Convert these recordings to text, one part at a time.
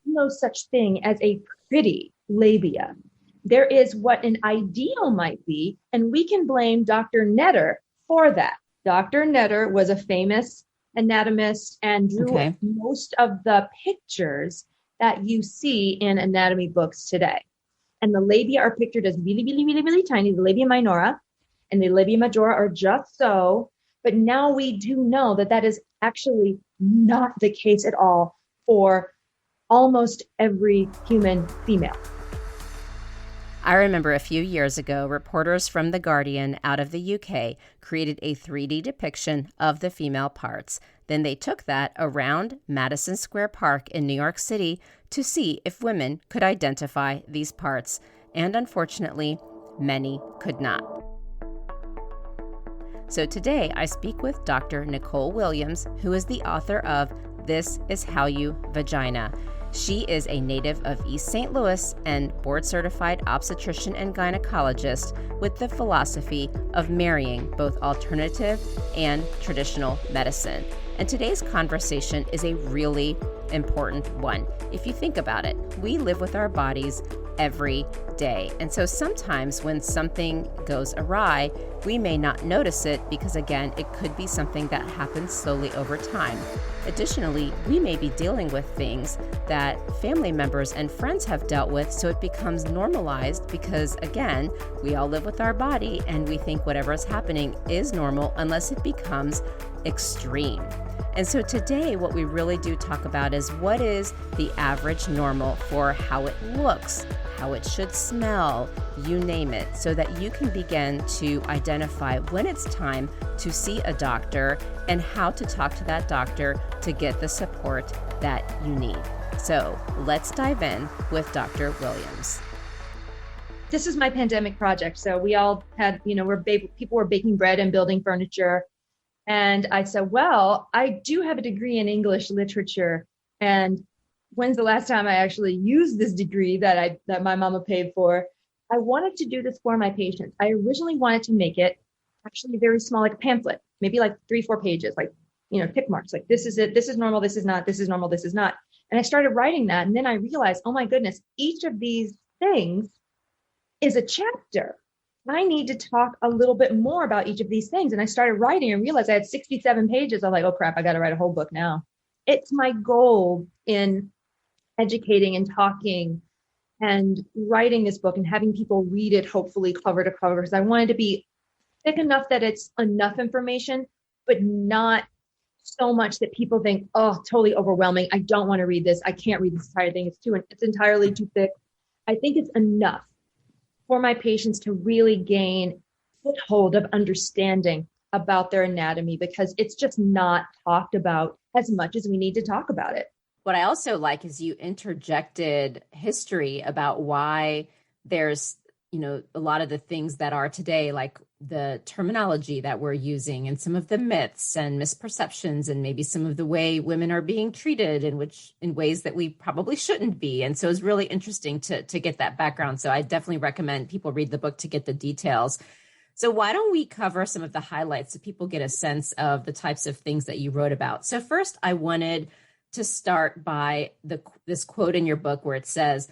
no such thing as a pretty labia. There is what an ideal might be, and we can blame Dr. Netter for that. Dr. Netter was a famous anatomist and drew most of the pictures that you see in anatomy books today. And the labia are pictured as really, really, really, really tiny. The labia minora and the labia majora are just so. But now we do know that that is actually not the case at all for almost every human female. I remember a few years ago, reporters from The Guardian out of the UK created a 3D depiction of the female parts. Then they took that around Madison Square Park in New York City to see if women could identify these parts. And unfortunately, many could not. So today I speak with Dr. Nicole Williams, who is the author of This Is How You Vagina. She is a native of East St. Louis and board-certified obstetrician and gynecologist with the philosophy of marrying both alternative and traditional medicine. And today's conversation is a really important one. If you think about it, we live with our bodies every day. And so sometimes when something goes awry, we may not notice it because, again, it could be something that happens slowly over time. Additionally, we may be dealing with things that family members and friends have dealt with, so it becomes normalized because, again, we all live with our body and we think whatever is happening is normal unless it becomes extreme. And so today, what we really do talk about is what is the average normal for how it looks, how it should smell, you name it, so that you can begin to identify when it's time to see a doctor and how to talk to that doctor to get the support that you need. So let's dive in with Dr. Williams. This is my pandemic project. So we all had, people were baking bread and building furniture. And I said, well, I do have a degree in English literature. And when's the last time I actually used this degree that my mama paid for? I wanted to do this for my patients. I originally wanted to make it actually very small, like a pamphlet, maybe like 3-4 pages, like, tick marks, like this is it, this is normal, this is not, this is normal, this is not. And I started writing that. And then I realized, oh my goodness, each of these things is a chapter. I need to talk a little bit more about each of these things. And I started writing and realized I had 67 pages. I'm like, oh crap, I got to write a whole book now. It's my goal in educating and talking and writing this book and having people read it, hopefully cover to cover, because I wanted to be thick enough that it's enough information, but not so much that people think, oh, totally overwhelming. I don't want to read this. I can't read this entire thing. It's entirely too thick. I think it's enough for my patients to really gain foothold of understanding about their anatomy, because it's just not talked about as much as we need to talk about it. What I also like is you interjected history about why there's, a lot of the things that are today, like the terminology that we're using and some of the myths and misperceptions and maybe some of the way women are being treated in ways that we probably shouldn't be. And so it's really interesting to get that background. So I definitely recommend people read the book to get the details. So why don't we cover some of the highlights so people get a sense of the types of things that you wrote about? So first, I wanted to start by this quote in your book where it says,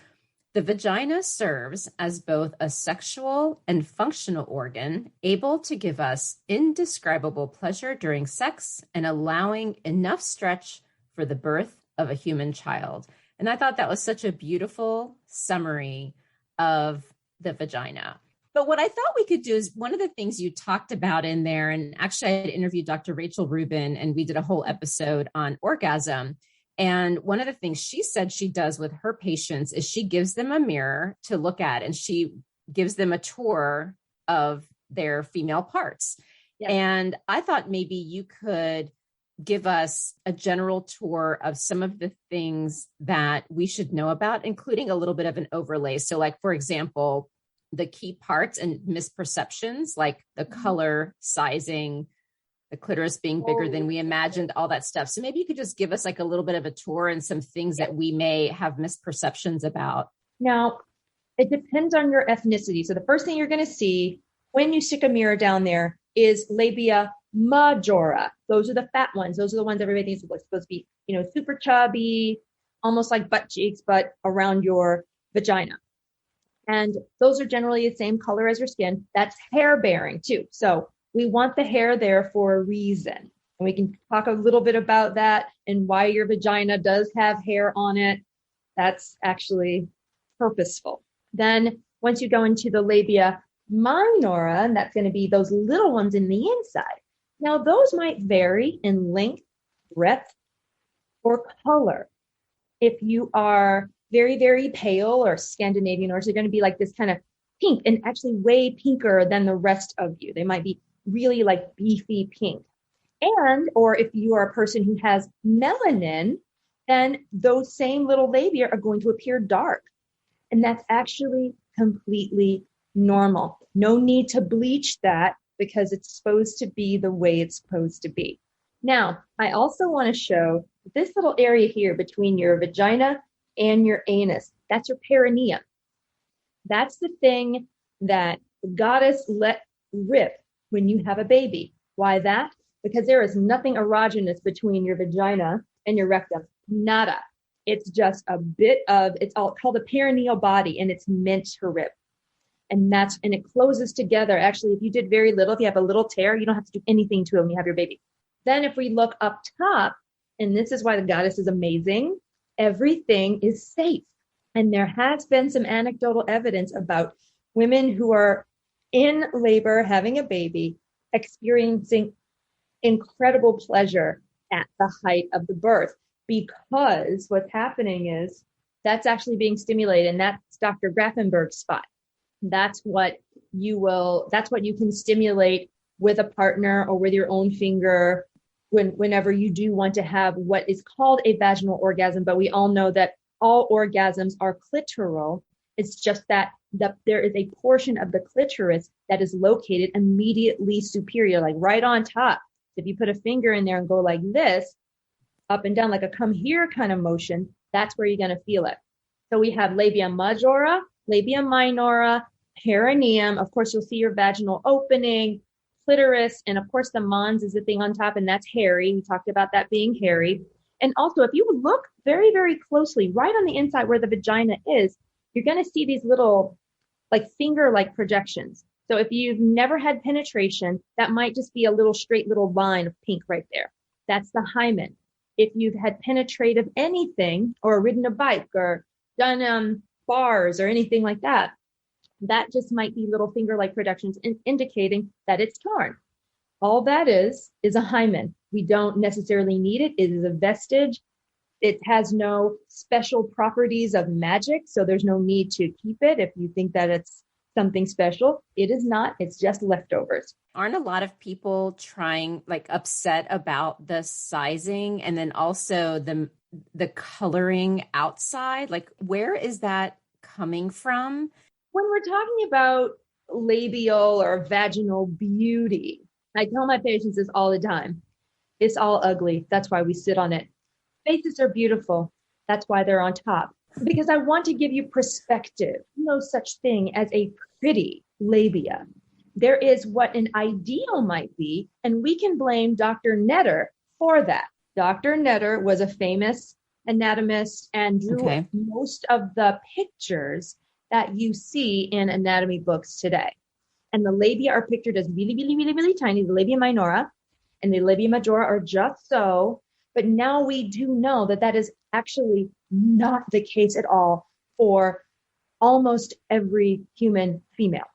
"The vagina serves as both a sexual and functional organ, able to give us indescribable pleasure during sex and allowing enough stretch for the birth of a human child." And I thought that was such a beautiful summary of the vagina. But what I thought we could do is one of the things you talked about in there, and actually I had interviewed Dr. Rachel Rubin and we did a whole episode on orgasm. And one of the things she said she does with her patients is she gives them a mirror to look at and she gives them a tour of their female parts. Yeah. And I thought maybe you could give us a general tour of some of the things that we should know about, including a little bit of an overlay. So like, for example, the key parts and misperceptions, like the color, sizing, the clitoris being bigger than we imagined, all that stuff. So maybe you could just give us like a little bit of a tour and some things that we may have misperceptions about. Now, it depends on your ethnicity. So the first thing you're going to see when you stick a mirror down there is labia majora. Those are the fat ones. Those are the ones everybody thinks are supposed to be, super chubby, almost like butt cheeks, but around your vagina. And those are generally the same color as your skin. That's hair bearing too. So we want the hair there for a reason. And we can talk a little bit about that and why your vagina does have hair on it. That's actually purposeful. Then once you go into the labia minora, and that's going to be those little ones in the inside. Now, those might vary in length, breadth, or color. If you are very, very pale or Scandinavian, or so you're going to be like this kind of pink and actually way pinker than the rest of you. They might be really like beefy pink. And, or if you are a person who has melanin, then those same little labia are going to appear dark. And that's actually completely normal. No need to bleach that because it's supposed to be the way it's supposed to be. Now, I also want to show this little area here between your vagina and your anus. That's your perineum. That's the thing that the goddess let rip when you have a baby. Why that? Because there is nothing erogenous between your vagina and your rectum. Nada. It's just a bit of, it's all called a perineal body, and it's meant to rip. And it closes together. Actually, if you did very little, if you have a little tear, you don't have to do anything to it when you have your baby. Then if we look up top, and this is why the goddess is amazing, everything is safe. And there has been some anecdotal evidence about women who are in labor, having a baby, experiencing incredible pleasure at the height of the birth, because what's happening is that's actually being stimulated, and that's Dr. Grafenberg's spot. That's what you can stimulate with a partner or with your own finger whenever you do want to have what is called a vaginal orgasm. But we all know that all orgasms are clitoral. It's just that there is a portion of the clitoris that is located immediately superior, like right on top. If you put a finger in there and go like this, up and down, like a come here kind of motion, that's where you're going to feel it. So we have labia majora, labia minora, perineum. Of course, you'll see your vaginal opening, clitoris, and of course the mons is the thing on top, and that's hairy. We talked about that being hairy. And also, if you look very, very closely, right on the inside where the vagina is, you're going to see these little like finger-like projections. So if you've never had penetration, that might just be a little straight little line of pink right there. That's the hymen. If you've had penetrative anything or ridden a bike or done bars or anything like that, that just might be little finger-like projections indicating that it's torn. All that is a hymen. We don't necessarily need it. It is a vestige. It has no special properties of magic, so there's no need to keep it if you think that it's something special. It is not. It's just leftovers. Aren't a lot of people upset about the sizing and then also the coloring outside? Like, where is that coming from? When we're talking about labial or vaginal beauty, I tell my patients this all the time. It's all ugly. That's why we sit on it. Faces are beautiful. That's why they're on top. Because I want to give you perspective. No such thing as a pretty labia. There is what an ideal might be, and we can blame Dr. Netter for that. Dr. Netter was a famous anatomist and drew most of the pictures that you see in anatomy books today. And the labia are pictured as really, really, really, really tiny. The labia minora and the labia majora are just so. But now we do know that that is actually not the case at all for almost every human female.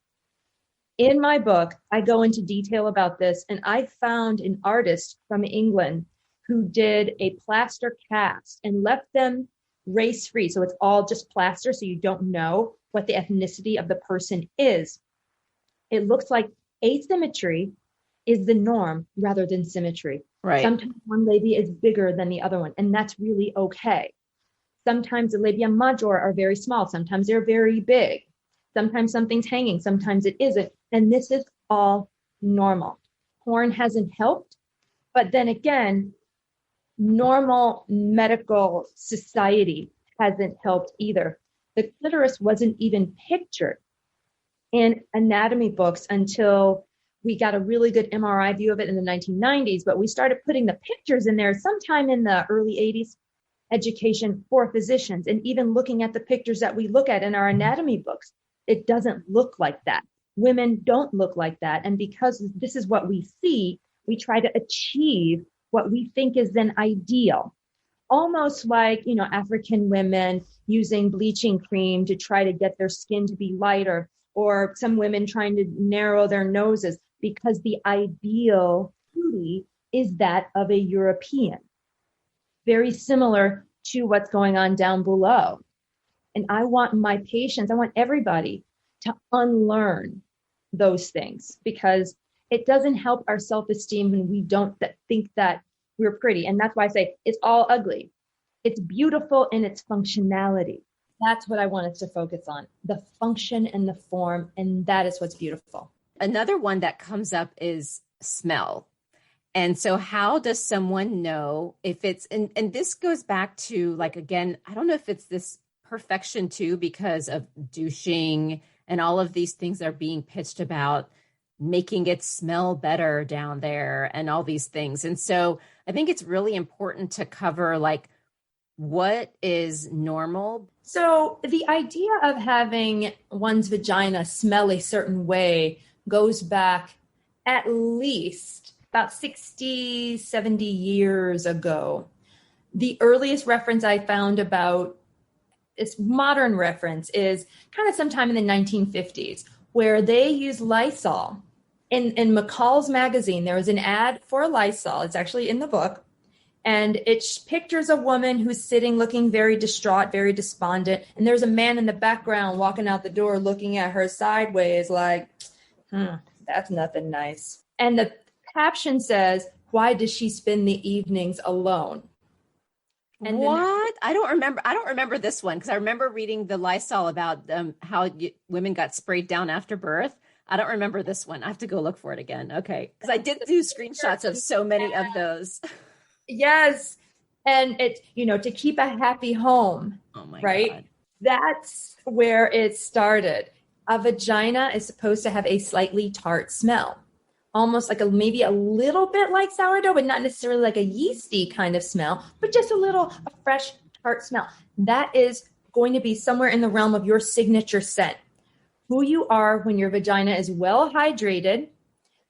In my book, I go into detail about this, and I found an artist from England who did a plaster cast and left them race-free. So it's all just plaster, so you don't know what the ethnicity of the person is. It looks like asymmetry is the norm rather than symmetry. Right. Sometimes one labia is bigger than the other one, and that's really okay. Sometimes the labia majora are very small. Sometimes they're very big. Sometimes something's hanging. Sometimes it isn't. And this is all normal. Porn hasn't helped. But then again, normal medical society hasn't helped either. The clitoris wasn't even pictured in anatomy books until we got a really good MRI view of it in the 1990s, but we started putting the pictures in there sometime in the early 80s. education for physicians. And even looking at the pictures that we look at in our anatomy books, it doesn't look like that. Women don't look like that. And because this is what we see, we try to achieve what we think is an ideal. Almost like, African women using bleaching cream to try to get their skin to be lighter, or some women trying to narrow their noses, because the ideal beauty is that of a European. Very similar to what's going on down below. And I want my patients, I want everybody to unlearn those things, because it doesn't help our self-esteem when we don't think that we're pretty. And that's why I say it's all ugly. It's beautiful in its functionality. That's what I want us to focus on, the function and the form. And that is what's beautiful. Another one that comes up is smell. And so how does someone know if it's, and this goes back to, like, again, I don't know if it's this perfection too, because of douching and all of these things that are being pitched about making it smell better down there and all these things. And so I think it's really important to cover, like, what is normal. So the idea of having one's vagina smell a certain way goes back at least about 60, 70 years ago. The earliest reference I found about this modern reference is kind of sometime in the 1950s, where they used Lysol. In McCall's magazine, there was an ad for Lysol. It's actually in the book. And it pictures a woman who's sitting looking very distraught, very despondent. And there's a man in the background walking out the door looking at her sideways like, that's nothing nice. And the caption says, why does she spend the evenings alone? And what? I don't remember this one, because I remember reading the Lysol about how women got sprayed down after birth. I don't remember this one. I have to go look for it again. Okay. Because I did do screenshots of so many of those. Yes. And it's, to keep a happy home. Oh my right? God. That's where it started. A vagina is supposed to have a slightly tart smell. Almost like maybe a little bit like sourdough, but not necessarily like a yeasty kind of smell, but just a fresh tart smell. That is going to be somewhere in the realm of your signature scent. Who you are when your vagina is well hydrated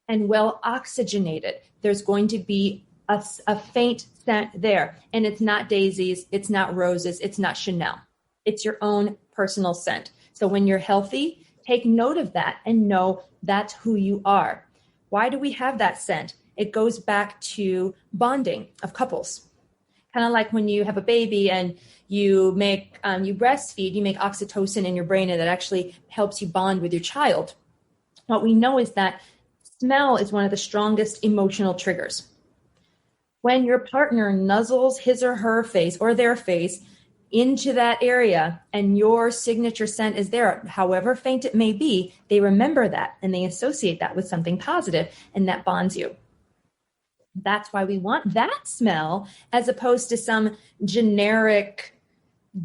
and well oxygenated. There's going to be a faint scent there. And it's not daisies, it's not roses, it's not Chanel. It's your own personal scent. So when you're healthy, take note of that and know that's who you are. Why do we have that scent? It goes back to bonding of couples. Kind of like when you have a baby and you breastfeed, you make oxytocin in your brain, and that actually helps you bond with your child. What we know is that smell is one of the strongest emotional triggers. When your partner nuzzles his or her face or their face into that area and your signature scent is there, however faint it may be, they remember that and they associate that with something positive, and that bonds you. That's why we want that smell as opposed to some generic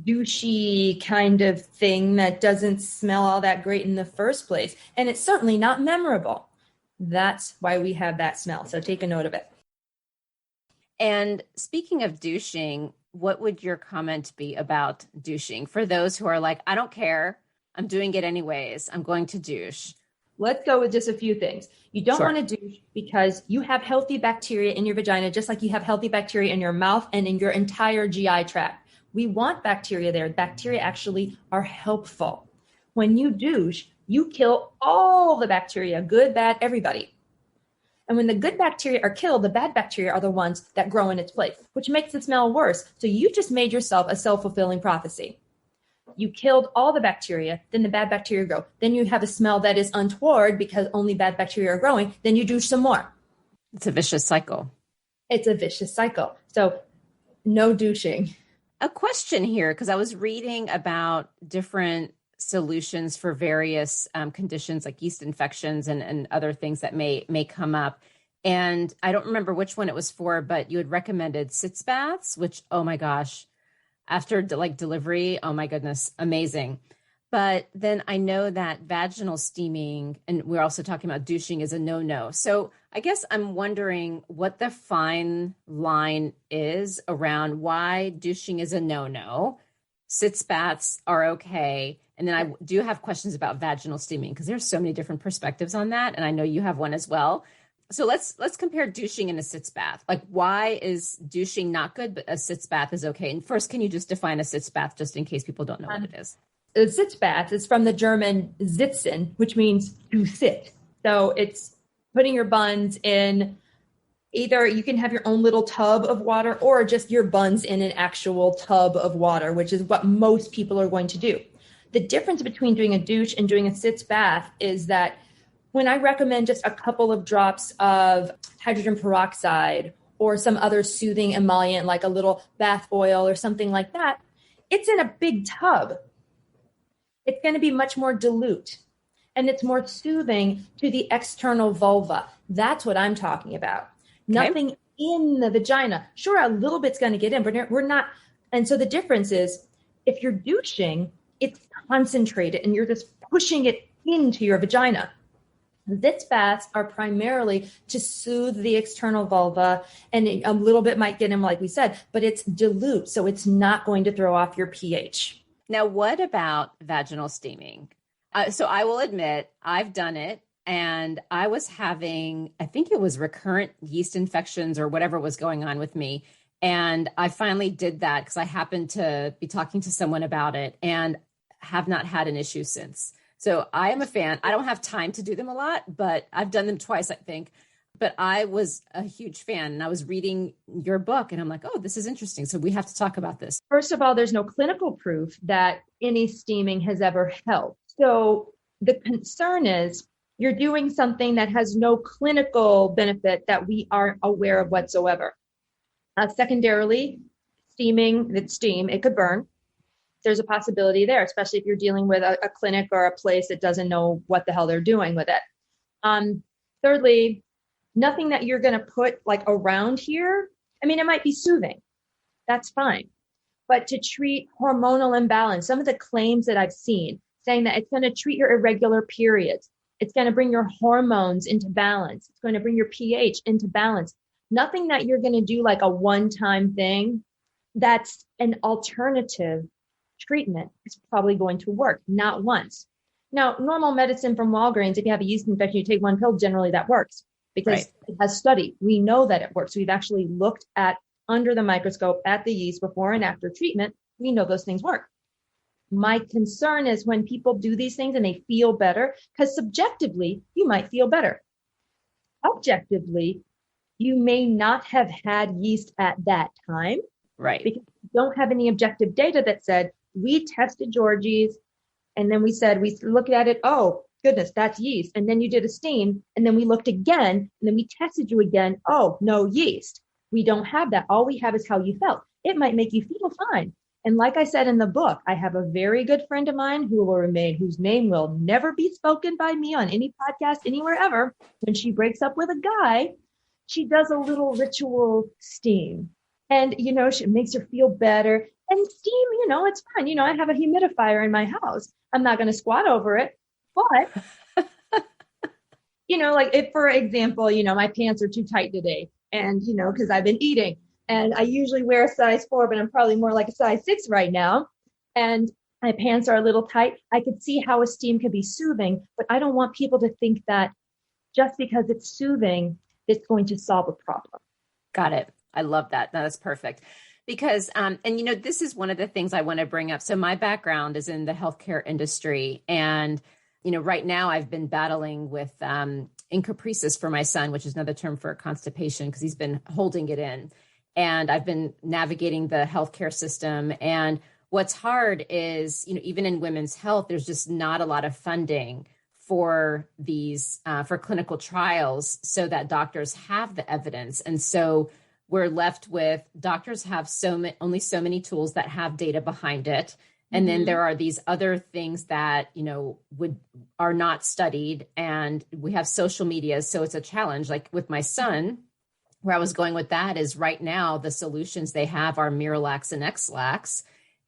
douchey kind of thing that doesn't smell all that great in the first place. And it's certainly not memorable. That's why we have that smell. So take a note of it. And speaking of douching, what would your comment be about douching for those who are like, I don't care, I'm doing it anyways, I'm going to douche? Let's go with just a few things. You don't Sure. want to douche because you have healthy bacteria in your vagina, just like you have healthy bacteria in your mouth and in your entire GI tract. We want bacteria there. Bacteria actually are helpful. When you douche, you kill all the bacteria, good, bad, everybody. And when the good bacteria are killed, the bad bacteria are the ones that grow in its place, which makes the smell worse. So you just made yourself a self-fulfilling prophecy. You killed all the bacteria, then the bad bacteria grow. Then you have a smell that is untoward because only bad bacteria are growing. Then you douche some more. It's a vicious cycle. It's a vicious cycle. So no douching. A question here, because I was reading about different solutions for various conditions like yeast infections and other things that may come up. And I don't remember which one it was for, but you had recommended Sitz baths, which, oh my gosh, after delivery, oh my goodness, amazing. But then I know that vaginal steaming, and we're also talking about douching, is a no-no. So I guess I'm wondering what the fine line is around why douching is a no-no. Sitz baths are okay. And then I do have questions about vaginal steaming because there's so many different perspectives on that. And I know you have one as well. So let's compare douching and a sitz bath. Like, why is douching not good, but a sitz bath is okay? And first, can you just define a sitz bath just in case people don't know what it is? A sitz bath is from the German sitzen, which means to sit. So it's putting your buns in, either you can have your own little tub of water or just your buns in an actual tub of water, which is what most people are going to do. The difference between doing a douche and doing a sitz bath is that when I recommend just a couple of drops of hydrogen peroxide or some other soothing emollient, like a little bath oil or something like that, it's in a big tub. It's going to be much more dilute, and it's more soothing to the external vulva. That's what I'm talking about. Okay. Nothing in the vagina. Sure, a little bit's going to get in, but we're not. And so the difference is, if you're douching, it's concentrated and you're just pushing it into your vagina. Sitz baths are primarily to soothe the external vulva, and a little bit might get in, like we said, but it's dilute, so it's not going to throw off your pH. Now, what about vaginal steaming? So I will admit, I've done it, and I was having, I think it was recurrent yeast infections or whatever was going on with me. And I finally did that because I happened to be talking to someone about it and have not had an issue since. So I am a fan. I don't have time to do them a lot, but I've done them twice, I think. But I was a huge fan, and I was reading your book and I'm like, oh, this is interesting. So we have to talk about this. First of all, there's no clinical proof that any steaming has ever helped. So the concern is you're doing something that has no clinical benefit that we aren't aware of whatsoever. Secondarily, it could burn. There's a possibility there, especially if you're dealing with a clinic or a place that doesn't know what the hell they're doing with it. Thirdly, nothing that you're going to put like around here. I mean, it might be soothing. That's fine. But to treat hormonal imbalance, some of the claims that I've seen saying that it's going to treat your irregular periods. It's going to bring your hormones into balance. It's going to bring your pH into balance. Nothing that you're going to do like a one-time thing that's an alternative treatment is probably going to work, not once. Now, normal medicine from Walgreens, if you have a yeast infection, you take one pill, generally that works because it has studied. We know that it works. We've actually looked at under the microscope at the yeast before and after treatment. We know those things work. My concern is when people do these things and they feel better, because subjectively, you might feel better. Objectively, you may not have had yeast at that time. Right. Because you don't have any objective data that said, we tested Georgie's, and then we said, we looked at it, oh, goodness, that's yeast. And then you did a steam, and then we looked again, and then we tested you again, oh, no yeast. We don't have that. All we have is how you felt. It might make you feel fine. And like I said in the book, I have a very good friend of mine whose name will never be spoken by me on any podcast anywhere ever. When she breaks up with a guy, she does a little ritual steam. And, she makes her feel better. And steam, it's fine. I have a humidifier in my house. I'm not going to squat over it. But, like if, for example, my pants are too tight today and, because I've been eating and I usually wear a size 4, but I'm probably more like a size 6 right now. And my pants are a little tight. I could see how a steam could be soothing, but I don't want people to think that just because it's soothing, it's going to solve a problem. Got it. I love that. No, that's perfect. Because, this is one of the things I want to bring up. So my background is in the healthcare industry. And, right now I've been battling with encopresis for my son, which is another term for constipation, because he's been holding it in. And I've been navigating the healthcare system. And what's hard is, even in women's health, there's just not a lot of funding for these, for clinical trials so that doctors have the evidence. And so we're left with doctors have only so many tools that have data behind it. And then there are these other things that, are not studied, and we have social media. So it's a challenge. Like with my son, where I was going with that is right now, the solutions they have are Miralax and X-Lax.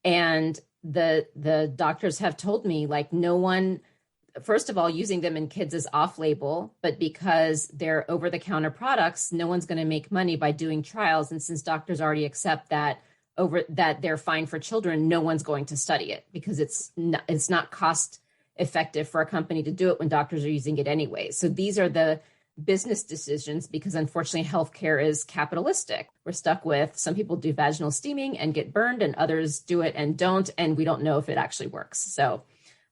And the doctors have told me, like, no one, first of all, using them in kids is off label, but because they're over the counter products, no one's going to make money by doing trials. And since doctors already accept that they're fine for children, no one's going to study it because it's not cost effective for a company to do it when doctors are using it anyway. So these are the business decisions, because unfortunately healthcare is capitalistic. We're stuck with, some people do vaginal steaming and get burned and others do it and don't, and we don't know if it actually works. So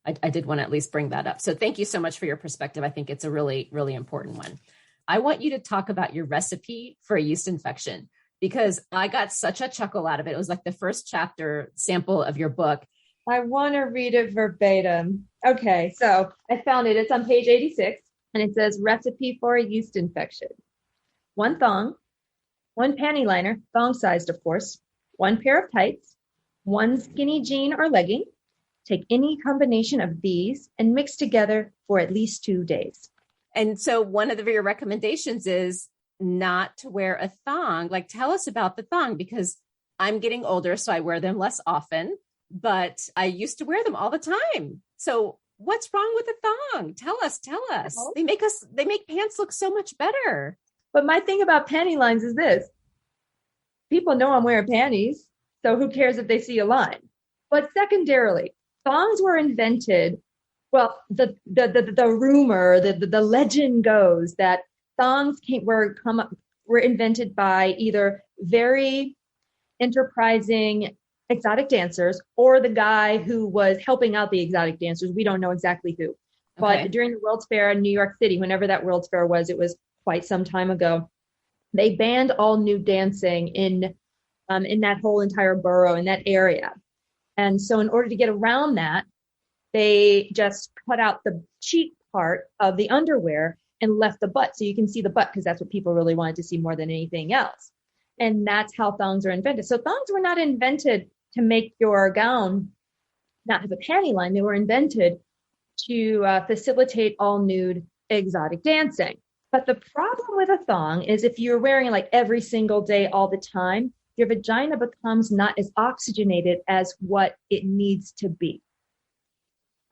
I did want to at least bring that up. So thank you so much for your perspective. I think it's a really, really important one. I want you to talk about your recipe for a yeast infection, because I got such a chuckle out of it. It was like the first chapter sample of your book. I want to read it verbatim. Okay, so I found it. It's on page 86, and it says recipe for a yeast infection. 1 thong, 1 panty liner, thong-sized, of course, 1 pair of tights, 1 skinny jean or legging. Take any combination of these and mix together for at least 2 days. And so one of your recommendations is not to wear a thong. Like, tell us about the thong, because I'm getting older, so I wear them less often, but I used to wear them all the time. So what's wrong with a thong? Tell us. They make pants look so much better. But my thing about panty lines is this. People know I'm wearing panties, so who cares if they see a line? But secondarily, thongs were invented. Well, the rumor, the legend goes that thongs were invented by either very enterprising exotic dancers or the guy who was helping out the exotic dancers. We don't know exactly who. Okay. But during the World's Fair in New York City, whenever that World's Fair was, it was quite some time ago, they banned all nude dancing in that whole entire borough, in that area. And so in order to get around that, they just cut out the cheek part of the underwear and left the butt. So you can see the butt, because that's what people really wanted to see more than anything else. And that's how thongs are invented. So thongs were not invented to make your gown not have a panty line. They were invented to facilitate all nude exotic dancing. But the problem with a thong is if you're wearing it like every single day, all the time, your vagina becomes not as oxygenated as what it needs to be.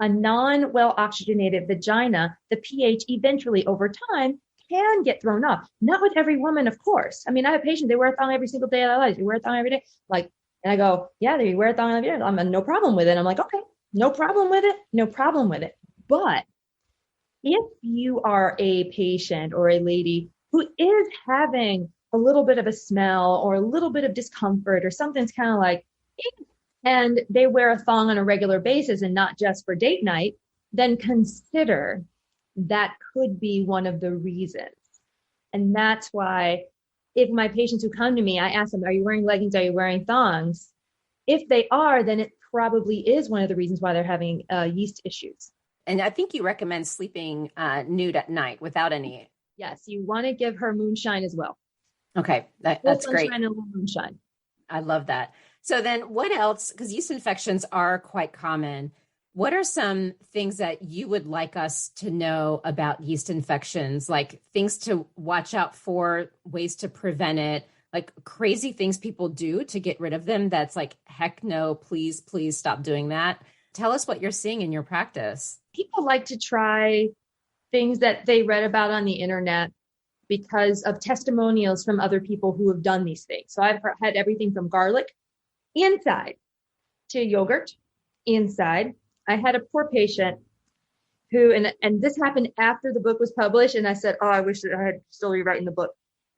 A non-well oxygenated vagina, the pH eventually over time can get thrown off. Not with every woman, of course. I mean, I have patients, they wear a thong every single day of their lives. You wear a thong every day. Like, and I go, yeah, you wear a thong every day. I'm no problem with it. I'm like, okay, no problem with it. No problem with it. But if you are a patient or a lady who is having a little bit of a smell or a little bit of discomfort or something's kind of like, and they wear a thong on a regular basis and not just for date night, then consider that could be one of the reasons. And that's why if my patients who come to me, I ask them, are you wearing leggings? Are you wearing thongs? If they are, then it probably is one of the reasons why they're having yeast issues. And I think you recommend sleeping nude at night without any. Yes, you want to give her moonshine as well. Okay, that's great. And a little moonshine. I love that. So then what else, because yeast infections are quite common, what are some things that you would like us to know about yeast infections, like things to watch out for, ways to prevent it, like crazy things people do to get rid of them that's like, heck no, please stop doing that. Tell us what you're seeing in your practice. People like to try things that they read about on the internet because of testimonials from other people who have done these things. So I've had everything from garlic inside to yogurt inside. I had a poor patient who, and this happened after the book was published, and I said, oh, I wish that I had still rewriting the book.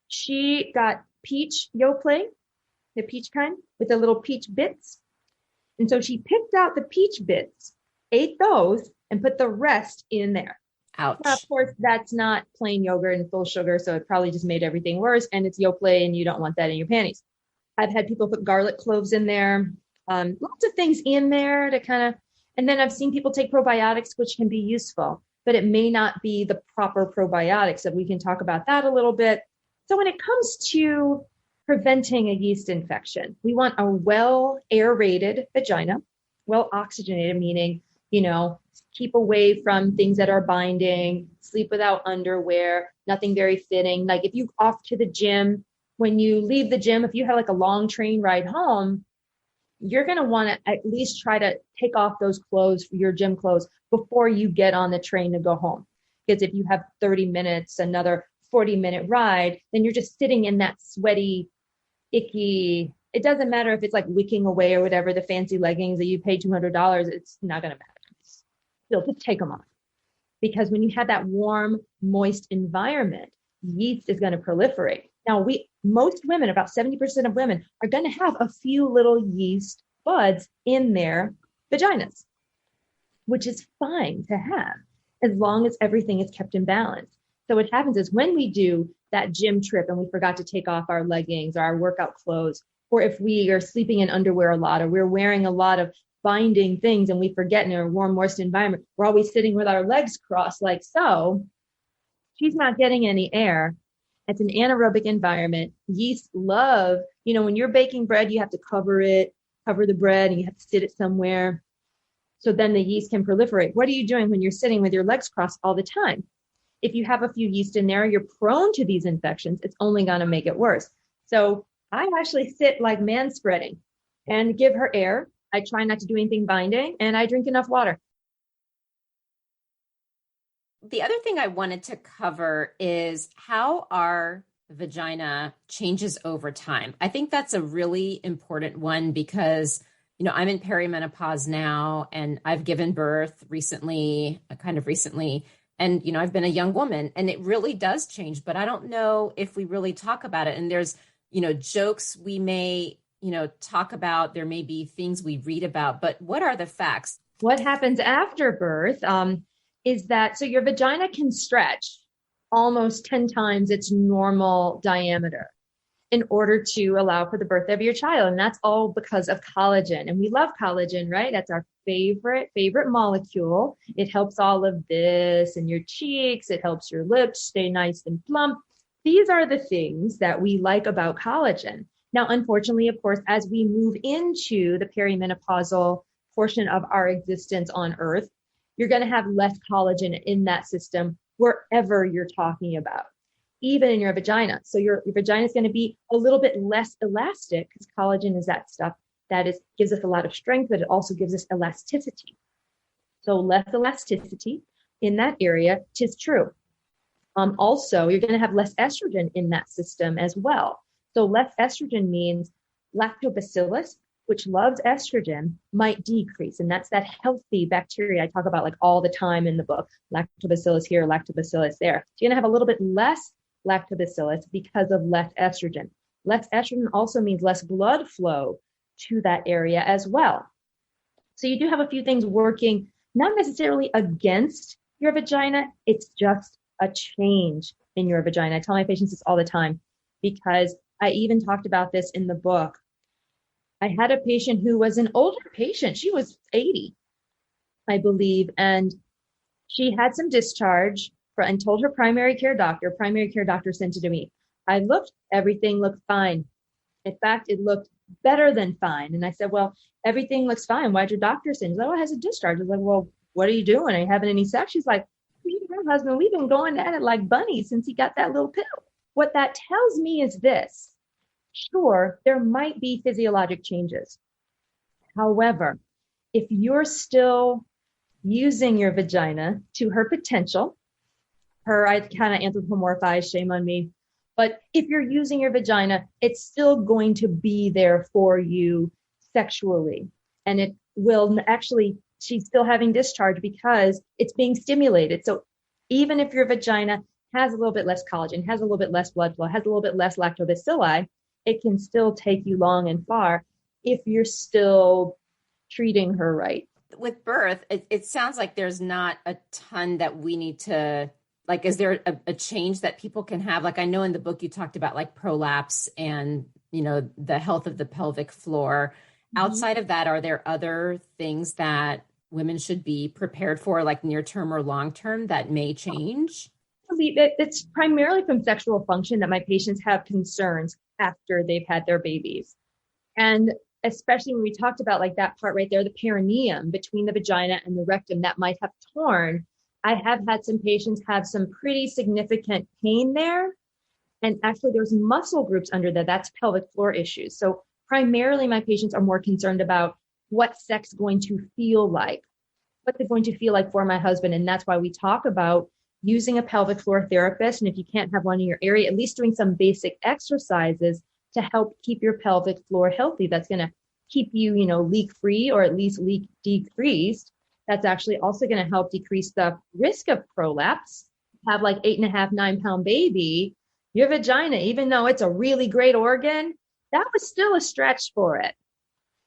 She got peach Yoplait, the peach kind, with the little peach bits. And so she picked out the peach bits, ate those, and put the rest in there. Ouch. Now, of course, that's not plain yogurt and full sugar, so it probably just made everything worse, and it's Yoplait, and you don't want that in your panties. I've had people put garlic cloves in there, lots of things in there to kind of, and then I've seen people take probiotics, which can be useful, but it may not be the proper probiotics. So we can talk about that a little bit. So when it comes to preventing a yeast infection, we want a well aerated vagina, well oxygenated, meaning, keep away from things that are binding, sleep without underwear, nothing very fitting. Like if you off to the gym, when you leave the gym, if you have like a long train ride home, you're going to want to at least try to take off those clothes, your gym clothes, before you get on the train to go home. Because if you have 30 minutes, another 40-minute ride, then you're just sitting in that sweaty, icky. It doesn't matter if it's like wicking away or whatever, the fancy leggings that you pay $200, it's not going to matter. Still, just take them off. Because when you have that warm, moist environment, yeast is going to proliferate. Now, most women, about 70% of women, are going to have a few little yeast buds in their vaginas, which is fine to have as long as everything is kept in balance. So what happens is when we do that gym trip and we forgot to take off our leggings or our workout clothes, or if we are sleeping in underwear a lot, or we're wearing a lot of binding things and we forget in a warm, moist environment, we're always sitting with our legs crossed like so, she's not getting any air. It's an anaerobic environment. Yeast love, when you're baking bread, you have to cover the bread, and you have to sit it somewhere. So then the yeast can proliferate. What are you doing when you're sitting with your legs crossed all the time? If you have a few yeast in there, you're prone to these infections. It's only going to make it worse. So I actually sit like man spreading and give her air. I try not to do anything binding, and I drink enough water. The other thing I wanted to cover is how our vagina changes over time. I think that's a really important one because, I'm in perimenopause now, and I've given birth recently, and, I've been a young woman, and it really does change, but I don't know if we really talk about it. And there's, jokes we may, talk about, there may be things we read about, but what are the facts? What happens after birth is that, so your vagina can stretch almost 10 times its normal diameter in order to allow for the birth of your child. And that's all because of collagen. And we love collagen, right? That's our favorite molecule. It helps all of this in your cheeks. It helps your lips stay nice and plump. These are the things that we like about collagen. Now, unfortunately, of course, as we move into the perimenopausal portion of our existence on Earth, you're going to have less collagen in that system wherever you're talking about, even in your vagina. So your vagina is going to be a little bit less elastic because collagen is that stuff that gives us a lot of strength, but it also gives us elasticity. So less elasticity in that area, 'tis true. Also, you're going to have less estrogen in that system as well. So less estrogen means lactobacillus, which loves estrogen, might decrease. And that's that healthy bacteria I talk about like all the time in the book. Lactobacillus here, lactobacillus there. So you're going to have a little bit less lactobacillus because of less estrogen. Less estrogen also means less blood flow to that area as well. So you do have a few things working, not necessarily against your vagina. It's just a change in your vagina. I tell my patients this all the time because I even talked about this in the book. I had a patient who was an older patient. She was 80, I believe, and she had some discharge and told her primary care doctor. Primary care doctor sent it to me. I looked, everything looked fine. In fact, it looked better than fine. And I said, well, everything looks fine. Why'd your doctor send? She's like, oh, it has a discharge. I was like, well, what are you doing? Are you having any sex? She's like, me and my husband, we've been going at it like bunnies since he got that little pill. What that tells me is this. Sure, there might be physiologic changes. However, if you're still using your vagina to her potential, I kind of anthropomorphize, shame on me. But if you're using your vagina, it's still going to be there for you sexually. And it will actually, she's still having discharge because it's being stimulated. So even if your vagina has a little bit less collagen, has a little bit less blood flow, has a little bit less lactobacilli, it can still take you long and far if you're still treating her right. With birth, it sounds like there's not a ton that we need to, like, is there a change that people can have? Like, I know in the book you talked about like prolapse and, the health of the pelvic floor. Mm-hmm. Outside of that, are there other things that women should be prepared for, like near term or long term, that may change? It's primarily from sexual function that my patients have concerns after they've had their babies. And especially when we talked about like that part right there, the perineum between the vagina and the rectum that might have torn. I have had some patients have some pretty significant pain there. And actually there's muscle groups under there. That's pelvic floor issues. So primarily my patients are more concerned about what sex is going to feel like, what's it going to feel like for my husband. And that's why we talk about using a pelvic floor therapist. And if you can't have one in your area, at least doing some basic exercises to help keep your pelvic floor healthy. That's going to keep you, leak free, or at least leak decreased. That's actually also going to help decrease the risk of prolapse. Have like 8.5, 9 pound baby, your vagina, even though it's a really great organ, that was still a stretch for it.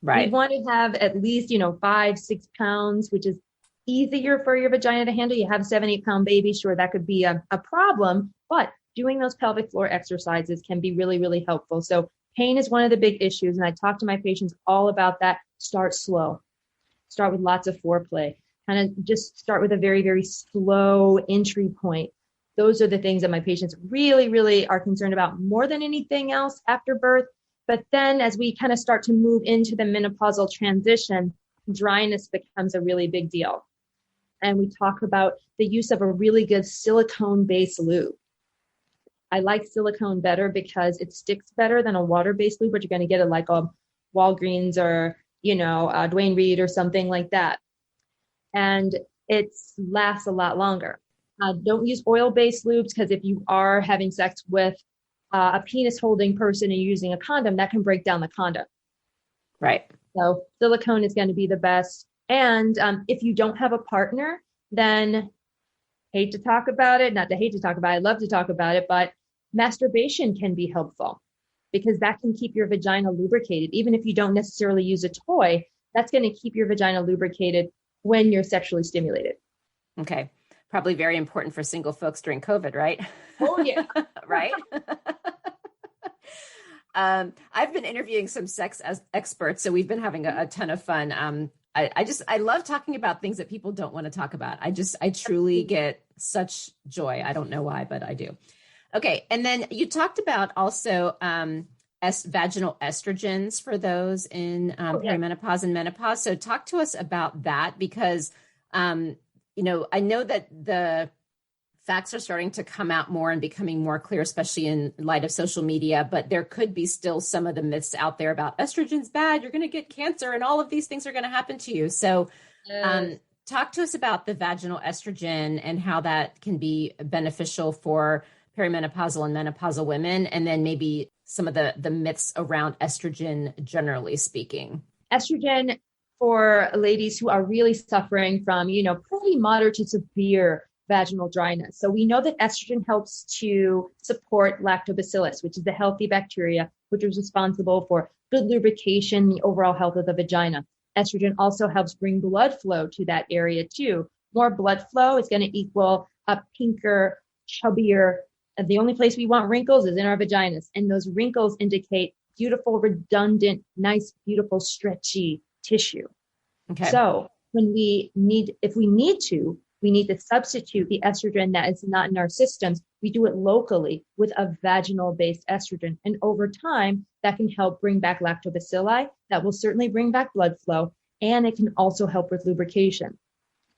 Right. You want to have at least, 5, 6 pounds, which is easier for your vagina to handle. You have a 7, 8 pound baby, sure, that could be a problem, but doing those pelvic floor exercises can be really, really helpful. So pain is one of the big issues. And I talk to my patients all about that. Start slow. Start with lots of foreplay. Kind of just start with a very, very slow entry point. Those are the things that my patients really, really are concerned about more than anything else after birth. But then as we kind of start to move into the menopausal transition, dryness becomes a really big deal. And we talk about the use of a really good silicone-based lube. I like silicone better because it sticks better than a water-based lube, but you're going to get it like a Walgreens or, Dwayne Reed or something like that. And it lasts a lot longer. Don't use oil-based lubes, because if you are having sex with a penis-holding person and using a condom, that can break down the condom. Right. So silicone is going to be the best. And if you don't have a partner, then hate to talk about it, not to hate to talk about it, I love to talk about it, but masturbation can be helpful because that can keep your vagina lubricated. Even if you don't necessarily use a toy, that's going to keep your vagina lubricated when you're sexually stimulated. Okay. Probably very important for single folks during COVID, right? Oh, yeah. Right? I've been interviewing some sex experts, so we've been having a ton of fun. I love talking about things that people don't want to talk about. I truly get such joy. I don't know why, but I do. Okay. And then you talked about also vaginal estrogens for those in perimenopause and menopause. So talk to us about that, because, I know that the facts are starting to come out more and becoming more clear, especially in light of social media, but there could be still some of the myths out there about estrogen's bad, you're going to get cancer, and all of these things are going to happen to you. So talk to us about the vaginal estrogen and how that can be beneficial for perimenopausal and menopausal women, and then maybe some of the myths around estrogen, generally speaking. Estrogen for ladies who are really suffering from, pretty moderate to severe vaginal dryness. So we know that estrogen helps to support lactobacillus, which is the healthy bacteria, which is responsible for good lubrication, the overall health of the vagina. Estrogen also helps bring blood flow to that area too. More blood flow is going to equal a pinker, chubbier. The only place we want wrinkles is in our vaginas. And those wrinkles indicate beautiful, redundant, nice, beautiful, stretchy tissue. Okay. So if we need to substitute the estrogen that is not in our systems. We do it locally with a vaginal-based estrogen. And over time, that can help bring back lactobacilli. That will certainly bring back blood flow. And it can also help with lubrication.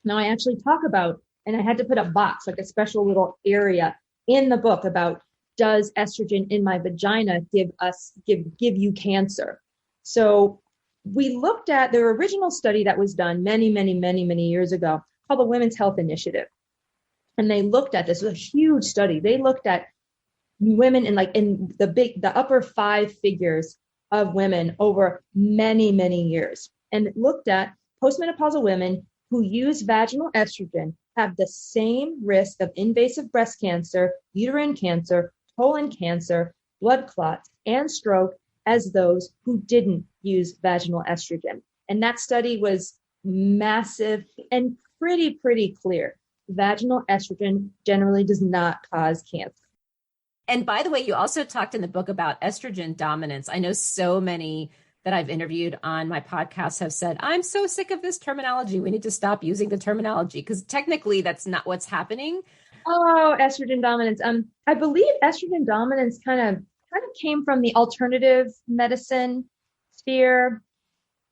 Now, I actually talk about, and I had to put a box, like a special little area in the book about, does estrogen in my vagina give you cancer? So we looked at the original study that was done many, many, many, many years ago, called the Women's Health Initiative. And they looked at this. It was a huge study. They looked at women in the upper 5 figures of women over many, many years. And it looked at postmenopausal women who use vaginal estrogen have the same risk of invasive breast cancer, uterine cancer, colon cancer, blood clots, and stroke as those who didn't use vaginal estrogen. And that study was massive and pretty clear. Vaginal estrogen generally does not cause cancer. And by the way, you also talked in the book about estrogen dominance. I know so many that I've interviewed on my podcast have said, I'm so sick of this terminology. We need to stop using the terminology, because technically that's not what's happening. Oh, estrogen dominance. I believe estrogen dominance kind of came from the alternative medicine sphere.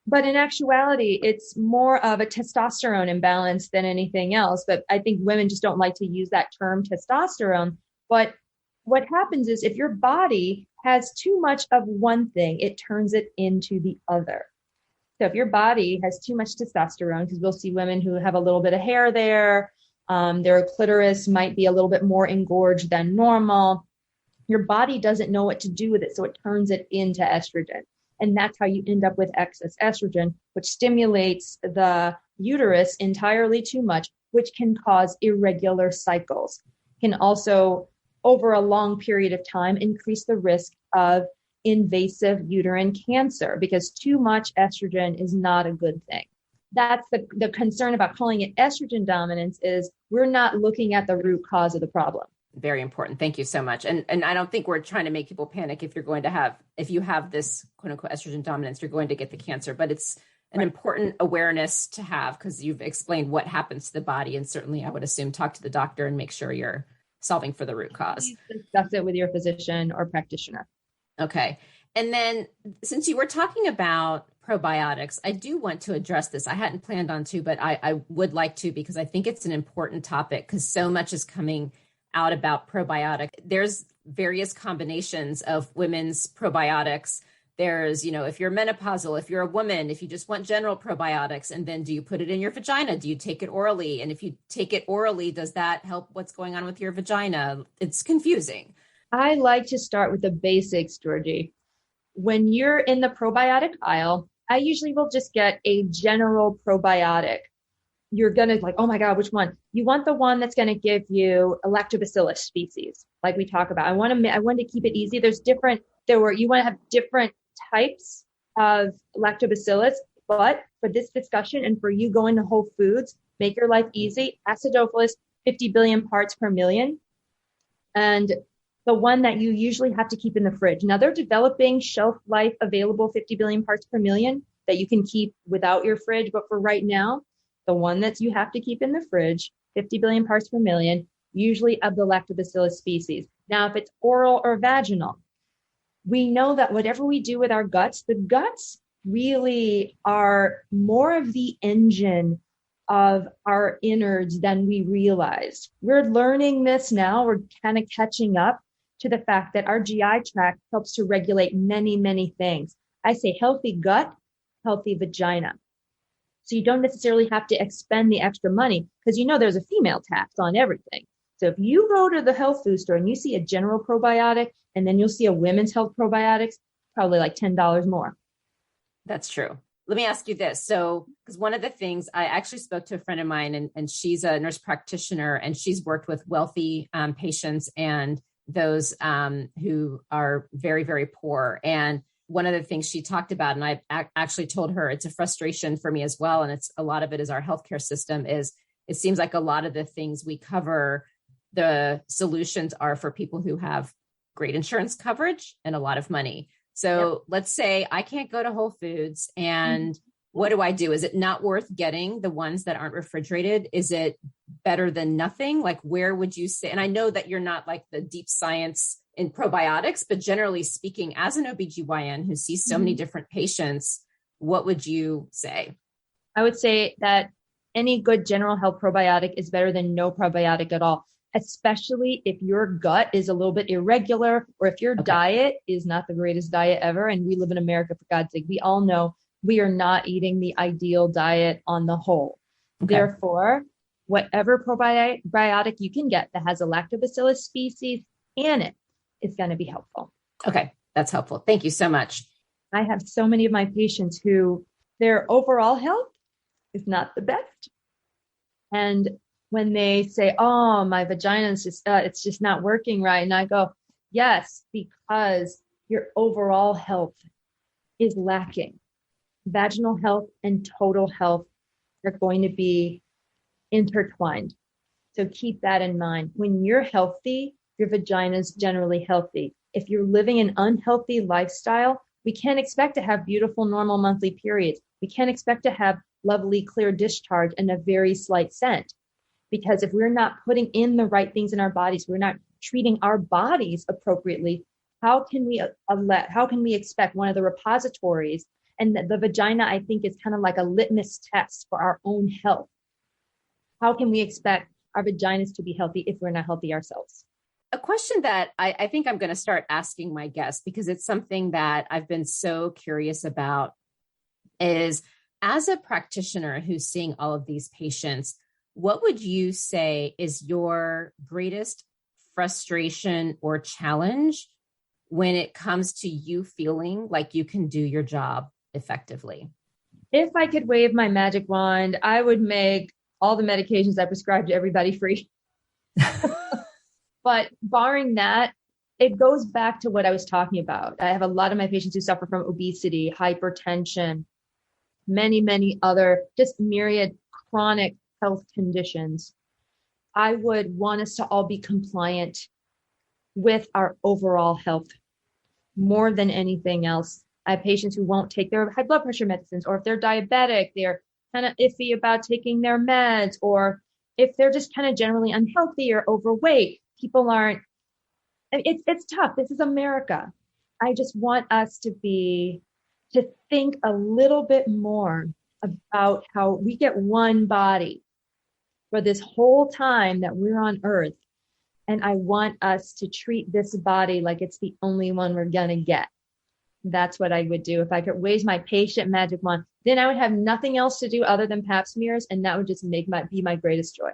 But in actuality, it's more of a testosterone imbalance than anything else. But I think women just don't like to use that term testosterone. But what happens is if your body has too much of one thing, it turns it into the other. So if your body has too much testosterone, because we'll see women who have a little bit of hair there, their clitoris might be a little bit more engorged than normal. Your body doesn't know what to do with it, so it turns it into estrogen. And that's how you end up with excess estrogen, which stimulates the uterus entirely too much, which can cause irregular cycles. Can also, over a long period of time, increase the risk of invasive uterine cancer, because too much estrogen is not a good thing. That's the concern about calling it estrogen dominance, is we're not looking at the root cause of the problem. Very important. Thank you so much. And I don't think we're trying to make people panic if you have this quote unquote estrogen dominance, you're going to get the cancer, but it's an important awareness to have, because you've explained what happens to the body. And certainly I would assume talk to the doctor and make sure you're solving for the root cause. Please discuss it with your physician or practitioner. Okay. And then since you were talking about probiotics, I do want to address this. I hadn't planned on to, but I would like to, because I think it's an important topic, because so much is coming out about probiotic. There's various combinations of women's probiotics. There's, if you're menopausal, if you're a woman, if you just want general probiotics, and then do you put it in your vagina? Do you take it orally? And if you take it orally, does that help what's going on with your vagina? It's confusing. I like to start with the basics, Georgie. When you're in the probiotic aisle, I usually will just get a general probiotic. You're going to oh my God, which one? You want the one that's going to give you a lactobacillus species, like we talk about. I want to keep it easy. You want to have different types of lactobacillus, but for this discussion and for you going to Whole Foods, make your life easy. Acidophilus, 50 billion parts per million. And the one that you usually have to keep in the fridge. Now they're developing shelf life available 50 billion parts per million that you can keep without your fridge. But for right now, the one that you have to keep in the fridge, 50 billion parts per million, usually of the lactobacillus species. Now, if it's oral or vaginal, we know that whatever we do with our guts, the guts really are more of the engine of our innards than we realized. We're learning this now. We're kind of catching up to the fact that our GI tract helps to regulate many, many things. I say healthy gut, healthy vagina. So you don't necessarily have to expend the extra money, because there's a female tax on everything. So if you go to the health food store and you see a general probiotic, and then you'll see a women's health probiotics, probably like $10 more. That's true. Let me ask you this. So, because one of the things, I actually spoke to a friend of mine, and she's a nurse practitioner, and she's worked with wealthy patients and those who are very, very poor. And one of the things she talked about, and I actually told her it's a frustration for me as well, and it's a lot of it is our healthcare system, is it seems like a lot of the things we cover, the solutions are for people who have great insurance coverage and a lot of money. So Let's say I can't go to Whole Foods, and what do I do? Is it not worth getting the ones that aren't refrigerated? Is it better than nothing? Like, where would you say? And I know that you're not like the deep science in probiotics, but generally speaking, as an OBGYN who sees so many different patients, what would you say? I would say that any good general health probiotic is better than no probiotic at all, especially if your gut is a little bit irregular, or if your diet is not the greatest diet ever. And we live in America, for God's sake. We all know we are not eating the ideal diet on the whole. Therefore, whatever probiotic you can get that has a lactobacillus species in it is going to be helpful. Okay, that's helpful. Thank you so much. I have so many of my patients who their overall health is not the best. And when they say, oh, my vagina is just, it's just not working right. And I go, yes, because your overall health is lacking. Vaginal health and total health are going to be intertwined. So keep that in mind. When you're healthy, your vagina is generally healthy. If you're living an unhealthy lifestyle, we can't expect to have beautiful, normal monthly periods. We can't expect to have lovely, clear discharge and a very slight scent. Because if we're not putting in the right things in our bodies, we're not treating our bodies appropriately, how can we expect one of the repositories? And the vagina, I think, is kind of like a litmus test for our own health. How can we expect our vaginas to be healthy if we're not healthy ourselves? a question that I think I'm going to start asking my guests, because it's something that I've been so curious about, is as a practitioner who's seeing all of these patients, what would you say is your greatest frustration or challenge when it comes to you feeling like you can do your job effectively? If I could wave my magic wand, I would make all the medications I prescribe to everybody free. But barring that, it goes back to what I was talking about. I have a lot of my patients who suffer from obesity, hypertension, many other just myriad chronic health conditions. I would want us to all be compliant with our overall health more than anything else. I have patients who won't take their high blood pressure medicines, or if they're diabetic, they're kind of iffy about taking their meds, or if they're just kind of generally unhealthy or overweight. People aren't, it's tough. This is America. I just want us to think a little bit more about how we get one body for this whole time that we're on Earth. And I want us to treat this body like it's the only one we're going to get. That's what I would do. If I could wave my patient magic wand, then I would have nothing else to do other than pap smears. And that would just be my greatest joy.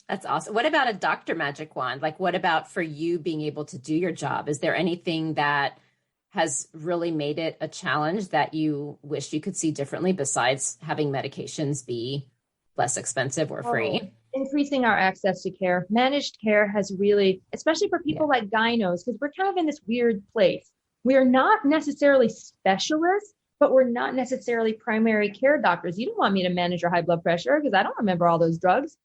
That's awesome. What about a doctor magic wand? Like, what about for you being able to do your job? Is there anything that has really made it a challenge that you wish you could see differently besides having medications be less expensive or free? Increasing our access to care. Managed care has really, especially for people like gynos, because we're kind of in this weird place. We are not necessarily specialists, but we're not necessarily primary care doctors. You don't want me to manage your high blood pressure because I don't remember all those drugs.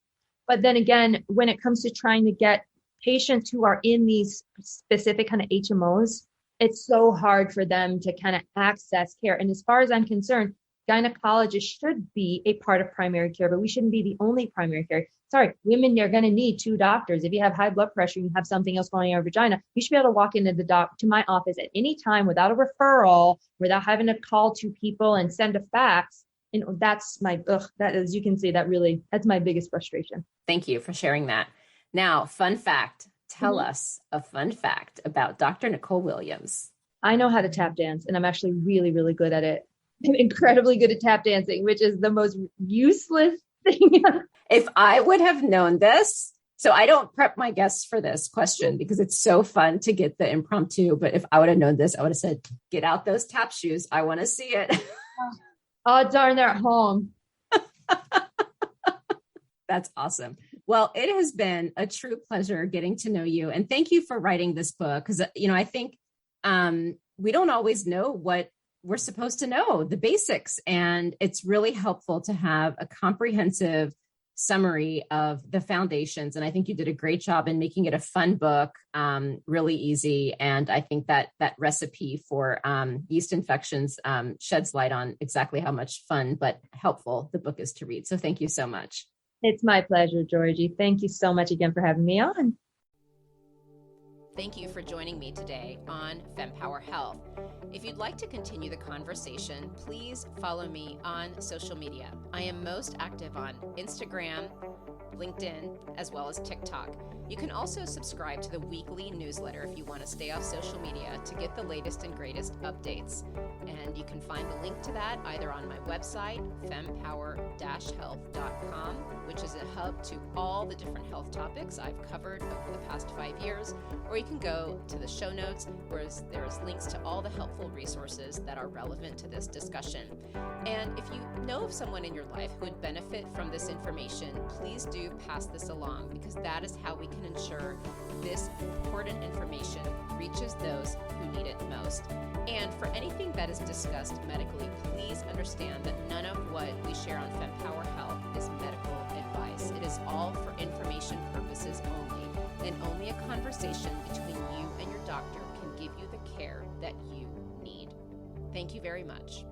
But then again, when it comes to trying to get patients who are in these specific kind of HMOs, it's so hard for them to kind of access care. And as far as I'm concerned, gynecologists should be a part of primary care, but we shouldn't be the only primary care. Sorry, women, you're going to need 2 doctors. If you have high blood pressure and you have something else going on in your vagina, you should be able to walk into to my office at any time without a referral, without having to call 2 people and send a fax. And that's that, as you can see, that's my biggest frustration. Thank you for sharing that. Now, fun fact. Tell us a fun fact about Dr. Nicole Williams. I know how to tap dance, and I'm actually really good at it. I'm incredibly good at tap dancing, which is the most useless thing. If I would have known this, so I don't prep my guests for this question because it's so fun to get the impromptu, but if I would have known this, I would have said, get out those tap shoes. I want to see it. Odds are they're at home. That's awesome. Well, it has been a true pleasure getting to know you. And thank you for writing this book. Because, I think we don't always know what we're supposed to know, the basics. And it's really helpful to have a comprehensive summary of the foundations. And I think you did a great job in making it a fun book, really easy. And I think that recipe for yeast infections sheds light on exactly how much fun but helpful the book is to read. So thank you so much. It's my pleasure, Georgie. Thank you so much again for having me on. Thank you for joining me today on Fempower Health. If you'd like to continue the conversation, please follow me on social media. I am most active on Instagram, LinkedIn, as well as TikTok. You can also subscribe to the weekly newsletter if you want to stay off social media to get the latest and greatest updates. And you can find the link to that either on my website, fempower-health.com, which is a hub to all the different health topics I've covered over the past 5 years, or you can go to the show notes where there's links to all the helpful resources that are relevant to this discussion. And if you know of someone in your life who would benefit from this information, please do pass this along, because that is how we can ensure this important information reaches those who need it most. And for anything that is discussed medically, please understand that none of what we share on Fempower Health is medical advice. It is all for information purposes only, and only a conversation between you and your doctor can give you the care that you need. Thank you very much.